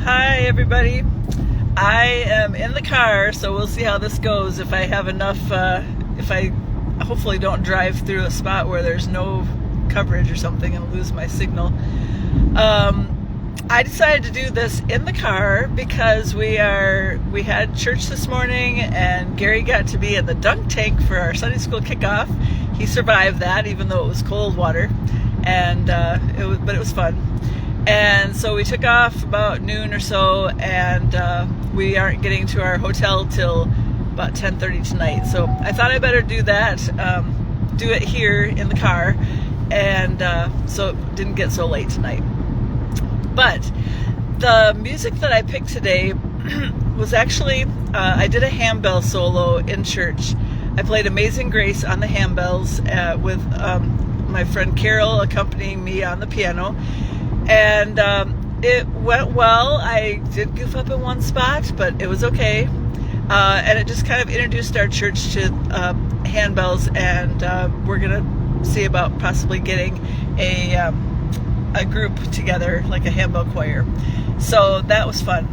Hi everybody. I am in the car, so we'll see how this goes. If I have enough, if I hopefully don't drive through a spot where there's no coverage or something and lose my signal. I decided to do this in the car because we had church this morning and Gary got to be in the dunk tank for our Sunday school kickoff. He survived that even though it was cold water, and but it was fun. And so we took off about noon or so, and we aren't getting to our hotel till about 10:30 tonight. So I thought I better do that, do it here in the car, and so it didn't get so late tonight. But the music that I picked today was actually, I did a handbell solo in church. I played Amazing Grace on the handbells with my friend Carol accompanying me on the piano. And it went well. I did goof up in one spot, but it was okay. And it just kind of introduced our church to handbells, and we're going to see about possibly getting a group together, like a handbell choir. So that was fun.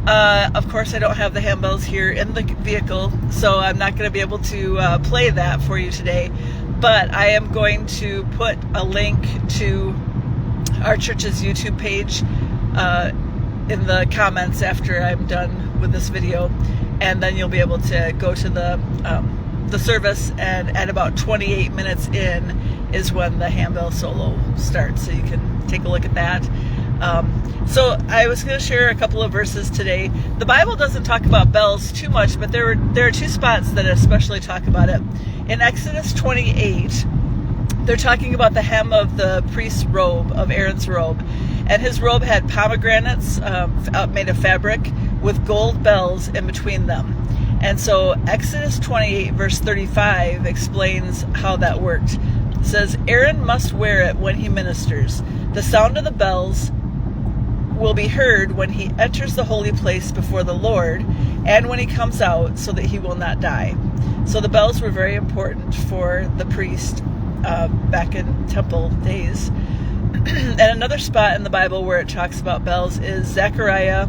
Of course, I don't have the handbells here in the vehicle, so I'm not going to be able to play that for you today. But I am going to put a link to our church's YouTube page in the comments after I'm done with this video, and then you'll be able to go to the service, and at about 28 minutes in is when the handbell solo starts, so you can take a look at that. So I was going to share a couple of verses today. The Bible doesn't talk about bells too much, but there are two spots that especially talk about it. In Exodus 28, they're talking about the hem of the priest's robe, of Aaron's robe. And his robe had pomegranates made of fabric with gold bells in between them. And so Exodus 28 verse 35 explains how that worked. It says, Aaron must wear it when he ministers. The sound of the bells will be heard when he enters the holy place before the Lord, and when he comes out, so that he will not die. So the bells were very important for the priest back in temple days. And another spot in the Bible where it talks about bells is Zechariah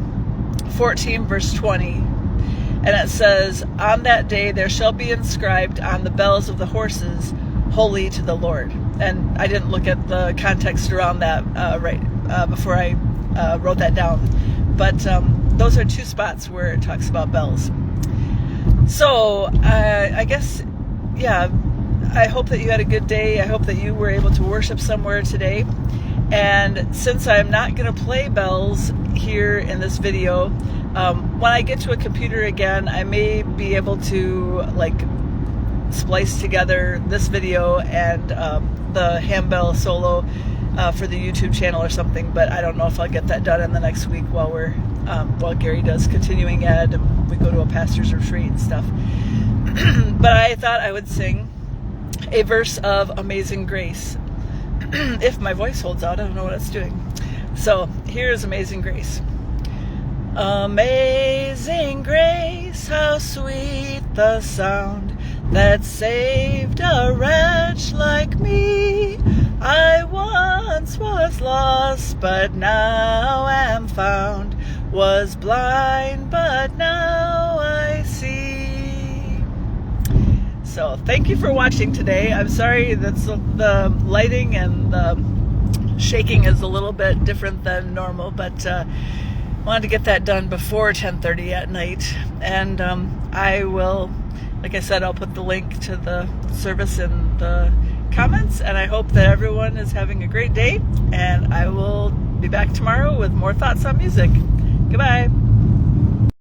14 verse 20. And it says, on that day there shall be inscribed on the bells of the horses, holy to the Lord. And I didn't look at the context around that before I wrote that down. But those are two spots where it talks about bells. So I guess, yeah, I hope that you had a good day. I hope that you were able to worship somewhere today. And since I'm not going to play bells here in this video, when I get to a computer again, I may be able to splice together this video and the handbell solo for the YouTube channel or something. But I don't know if I'll get that done in the next week while Gary does continuing ed and we go to a pastor's retreat and stuff. But I thought I would sing a verse of Amazing Grace. If my voice holds out, I don't know what it's doing. So here's Amazing Grace. Amazing grace, how sweet the sound that saved a wretch like me. I once was lost, but now am found, was blind, but now I see. So thank you for watching today. I'm sorry that the lighting and the shaking is a little bit different than normal, but wanted to get that done before 10:30 at night. And I will, like I said, I'll put the link to the service in the comments, and I hope that everyone is having a great day, and I will be back tomorrow with more thoughts on music. Goodbye.